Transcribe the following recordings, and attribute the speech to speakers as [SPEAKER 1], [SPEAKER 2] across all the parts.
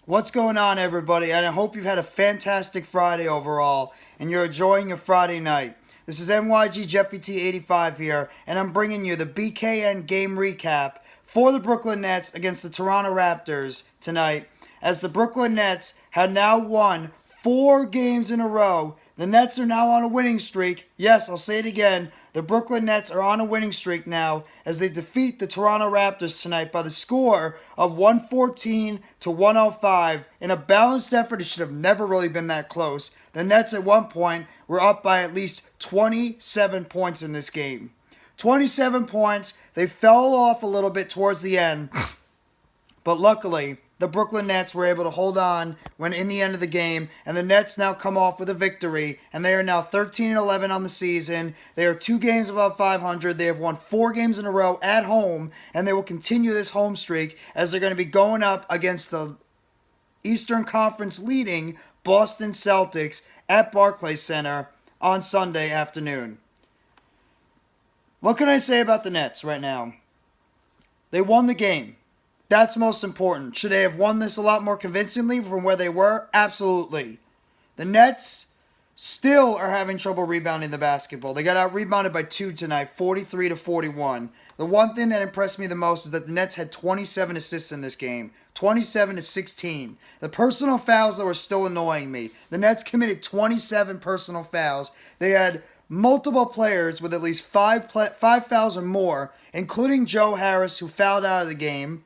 [SPEAKER 1] What's going on, everybody? And I hope you've had a fantastic Friday overall and you're enjoying your Friday night. This is NYG Jeffy T85 here, and I'm bringing you the BKN Game Recap for the Brooklyn Nets against the Toronto Raptors tonight, as the Brooklyn Nets had now won 4 games in a row. The Nets are now on a winning streak. Yes, I'll say it again. The Brooklyn Nets are on a winning streak now as they defeat the Toronto Raptors tonight by the score of 114 to 105 in a balanced effort. It should have never really been that close. The Nets at one point were up by at least 27 points in this game. 27 points. They fell off a little bit towards the end, but luckily the Brooklyn Nets were able to hold on when in the end of the game, and the Nets now come off with a victory, and they are now 13-11 on the season. They are 2 games above 500. They have won 4 games in a row at home, and they will continue this home streak as they're going to be going up against the Eastern Conference leading Boston Celtics at Barclays Center on Sunday afternoon. What can I say about the Nets right now? They won the game. That's most important. Should they have won this a lot more convincingly from where they were? Absolutely. The Nets still are having trouble rebounding the basketball. They got out-rebounded by 2 tonight, 43 to 41. The one thing that impressed me the most is that the Nets had 27 assists in this game, 27 to 16. The personal fouls that were still annoying me. The Nets committed 27 personal fouls. They had multiple players with at least 5 fouls or more, including Joe Harris, who fouled out of the game.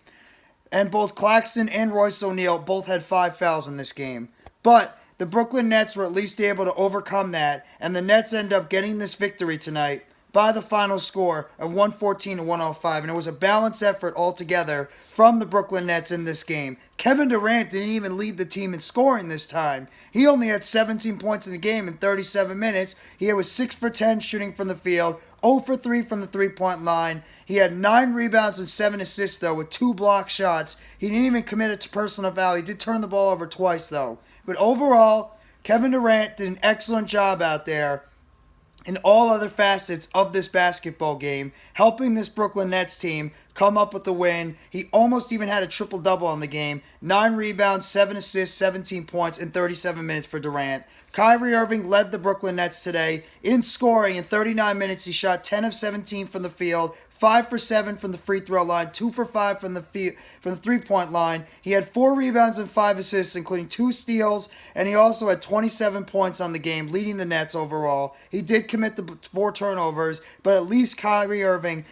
[SPEAKER 1] And both Claxton and Royce O'Neal both had 5 fouls in this game. But the Brooklyn Nets were at least able to overcome that, and the Nets end up getting this victory tonight by the final score of 114 to 105. And it was a balanced effort altogether from the Brooklyn Nets in this game. Kevin Durant didn't even lead the team in scoring this time. He only had 17 points in the game in 37 minutes. He was 6 for 10 shooting from the field, 0 for 3 from the three-point line. He had 9 rebounds and 7 assists, though, with 2 block shots. He didn't even commit it to personal foul. He did turn the ball over twice, though. But overall, Kevin Durant did an excellent job out there in all other facets of this basketball game, helping this Brooklyn Nets team come up with the win. He almost even had a triple-double on the game. 9 rebounds, 7 assists, 17 points in 37 minutes for Durant. Kyrie Irving led the Brooklyn Nets today in scoring. In 39 minutes, he shot 10 of 17 from the field, 5 for 7 from the free throw line, 2 for 5 from the three-point line. He had 4 rebounds and 5 assists, including 2 steals, and he also had 27 points on the game, leading the Nets overall. He did commit the 4 turnovers, but at least Kyrie Irving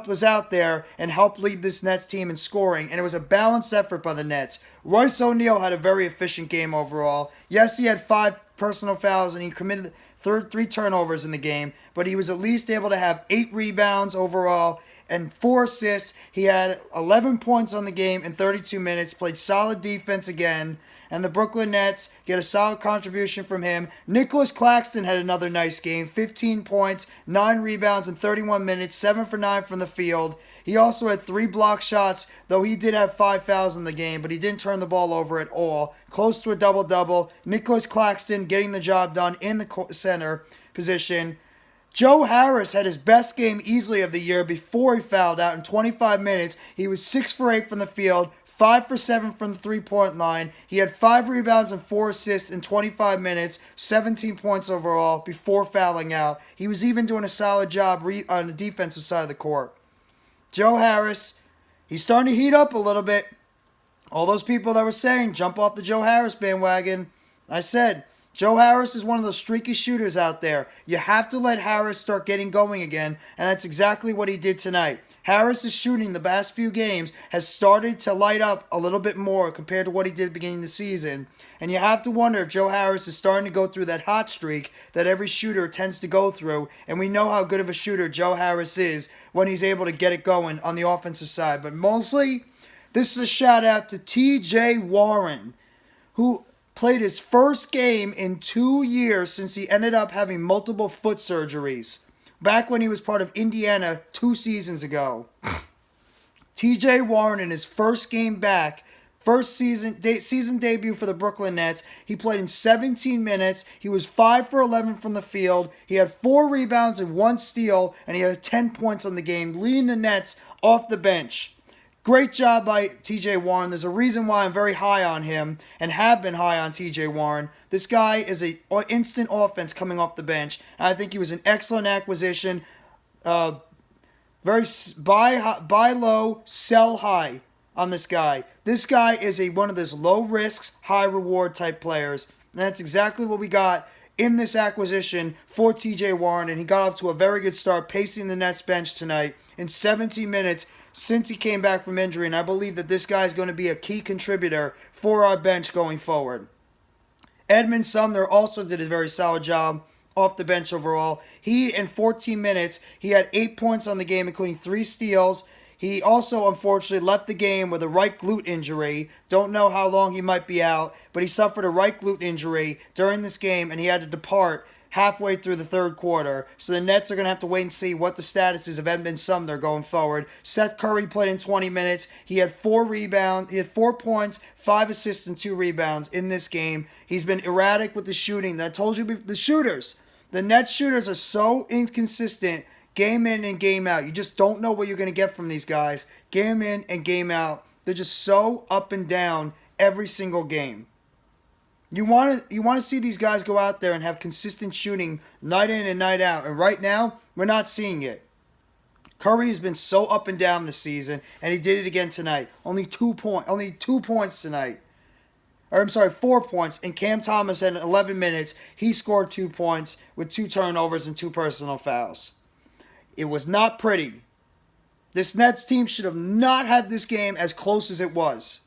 [SPEAKER 1] was out there and helped lead this Nets team in scoring, and it was a balanced effort by the Nets. Royce O'Neal had a very efficient game overall. Yes, he had 5 personal fouls and he committed 3 turnovers in the game, but he was at least able to have 8 rebounds overall and 4 assists. He had 11 points on the game in 32 minutes, played solid defense again, and the Brooklyn Nets get a solid contribution from him. Nicolas Claxton had another nice game, 15 points, 9 rebounds in 31 minutes, 7 for 9 from the field. He also had 3 block shots, though he did have 5 fouls in the game, but he didn't turn the ball over at all. Close to a double-double. Nicolas Claxton getting the job done in the center position. Joe Harris had his best game easily of the year before he fouled out in 25 minutes. He was 6 for 8 from the field, 5 for 7 from the three-point line. He had 5 rebounds and 4 assists in 25 minutes, 17 points overall before fouling out. He was even doing a solid job on the defensive side of the court. Joe Harris, he's starting to heat up a little bit. All those people that were saying, jump off the Joe Harris bandwagon, I said, Joe Harris is one of those streaky shooters out there. You have to let Harris start getting going again, and that's exactly what he did tonight. Harris' shooting the past few games has started to light up a little bit more compared to what he did at the beginning of the season. And you have to wonder if Joe Harris is starting to go through that hot streak that every shooter tends to go through. And we know how good of a shooter Joe Harris is when he's able to get it going on the offensive side. But mostly, this is a shout out to TJ Warren, who played his first game in 2 years since he ended up having multiple foot surgeries back when he was part of Indiana 2 seasons ago. TJ Warren in his first game back, first season debut for the Brooklyn Nets, he played in 17 minutes. He was 5 for 11 from the field. He had 4 rebounds and 1 steal, and he had 10 points on the game, leading the Nets off the bench. Great job by TJ Warren. There's a reason why I'm very high on him and have been high on TJ Warren. This guy is an instant offense coming off the bench. And I think he was an excellent acquisition. Very buy low, sell high on this guy. This guy is one of those low risks, high reward type players. And that's exactly what we got in this acquisition for TJ Warren. And he got off to a very good start, pacing the Nets bench tonight in 17 minutes since he came back from injury. And I believe that this guy is going to be a key contributor for our bench going forward. Edmond Sumner also did a very solid job off the bench overall. He, in 14 minutes, he had 8 points on the game, including 3 steals. He also, unfortunately, left the game with a right glute injury. Don't know how long he might be out, but he suffered a right glute injury during this game, and he had to depart halfway through the third quarter. So the Nets are going to have to wait and see what the status is of Edmond Sumner going forward. Seth Curry played in 20 minutes. He had 4 rebounds. He had 4 points, 5 assists, and 2 rebounds in this game. He's been erratic with the shooting. I told you, the shooters. The Nets shooters are so inconsistent game in and game out. You just don't know what you're going to get from these guys. Game in and game out. They're just so up and down every single game. You want to see these guys go out there and have consistent shooting night in and night out. And right now, we're not seeing it. Curry has been so up and down this season, and he did it again tonight. Only 2 points tonight. Or I'm sorry, 4 points. And Cam Thomas had 11 minutes. He scored 2 points with 2 turnovers and 2 personal fouls. It was not pretty. This Nets team should have not had this game as close as it was.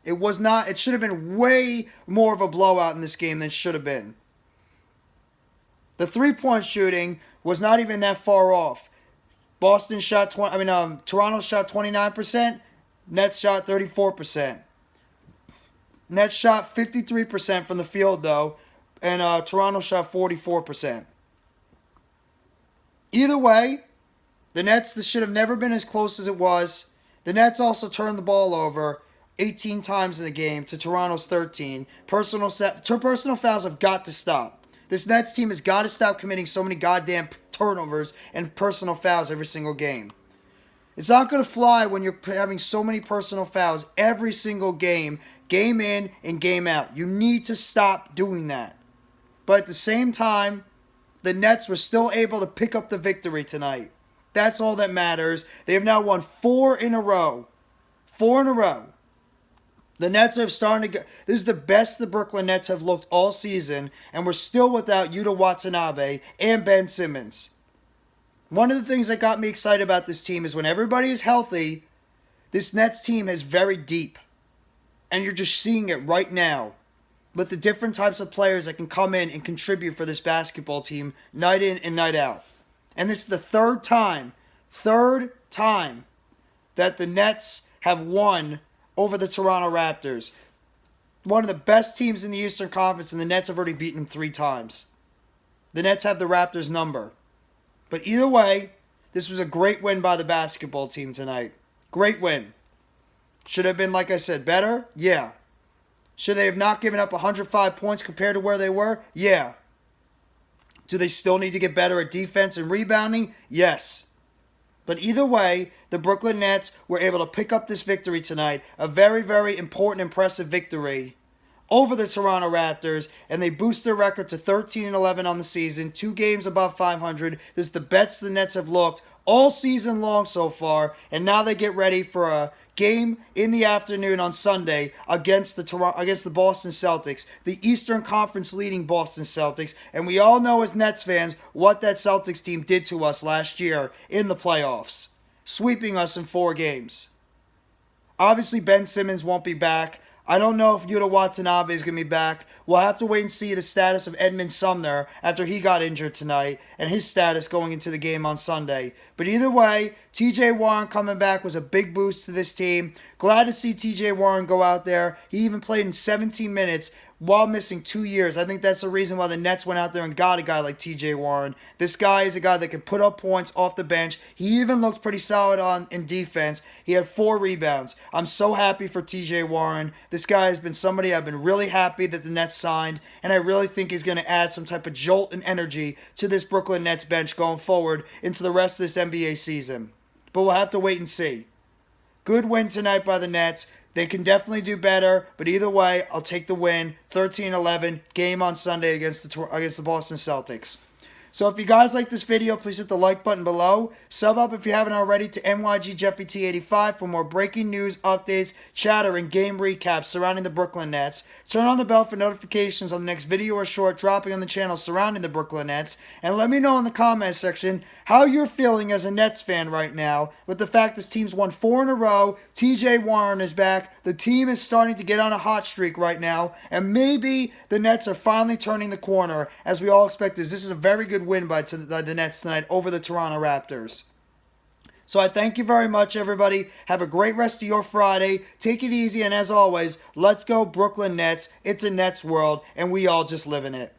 [SPEAKER 1] It was not. It should have been way more of a blowout in this game than it should have been. The 3-point shooting was not even that far off. Toronto shot 29%. Nets shot 34%. Nets shot 53% from the field, though, and Toronto shot 44%. Either way, this should have never been as close as it was. The Nets also turned the ball over 18 times in the game to Toronto's 13. Personal fouls have got to stop. This Nets team has got to stop committing so many goddamn turnovers and personal fouls every single game. It's not going to fly when you're having so many personal fouls every single game in and game out. You need to stop doing that. But at the same time, the Nets were still able to pick up the victory tonight. That's all that matters. They have now won 4 in a row. 4 in a row. The Nets have started to go. This is the best the Brooklyn Nets have looked all season, and we're still without Yuta Watanabe and Ben Simmons. One of the things that got me excited about this team is when everybody is healthy, this Nets team is very deep. And you're just seeing it right now with the different types of players that can come in and contribute for this basketball team night in and night out. And this is the third time that the Nets have won over the Toronto Raptors. One of the best teams in the Eastern Conference, and the Nets have already beaten them 3 times. The Nets have the Raptors' number. But either way, this was a great win by the basketball team tonight. Great win. Should have been, like I said, better? Yeah. Should they have not given up 105 points compared to where they were? Yeah. Do they still need to get better at defense and rebounding? Yes. But either way, the Brooklyn Nets were able to pick up this victory tonight. A very, very important, impressive victory over the Toronto Raptors, and they boost their record to 13-11 on the season, 2 games above 500. This is the best the Nets have looked all season long so far, and now they get ready for a game in the afternoon on Sunday against the Boston Celtics, the Eastern Conference leading Boston Celtics, and we all know as Nets fans what that Celtics team did to us last year in the playoffs, sweeping us in 4 games. Obviously, Ben Simmons won't be back. I don't know if Yuta Watanabe is going to be back. We'll have to wait and see the status of Edmond Sumner after he got injured tonight and his status going into the game on Sunday. But either way, TJ Warren coming back was a big boost to this team. Glad to see TJ Warren go out there. He even played in 17 minutes while missing 2 years. I think that's the reason why the Nets went out there and got a guy like TJ Warren. This guy is a guy that can put up points off the bench. He even looks pretty solid in defense. He had 4 rebounds. I'm so happy for TJ Warren. This guy has been somebody I've been really happy that the Nets signed, and I really think he's going to add some type of jolt and energy to this Brooklyn Nets bench going forward into the rest of this NBA season. But we'll have to wait and see. Good win tonight by the Nets. They can definitely do better, but either way, I'll take the win. 13-11, game on Sunday against the Boston Celtics. So if you guys like this video, please hit the like button below. Sub up if you haven't already to NYGJeffyT85 for more breaking news, updates, chatter, and game recaps surrounding the Brooklyn Nets. Turn on the bell for notifications on the next video or short dropping on the channel surrounding the Brooklyn Nets. And let me know in the comment section how you're feeling as a Nets fan right now with the fact this team's won 4 in a row. TJ Warren is back. The team is starting to get on a hot streak right now. And maybe the Nets are finally turning the corner as we all expect this. This is a very good win by the Nets tonight over the Toronto Raptors. So I thank you very much, everybody. Have a great rest of your Friday. Take it easy, and as always, let's go Brooklyn Nets. It's a Nets world, and we all just live in it.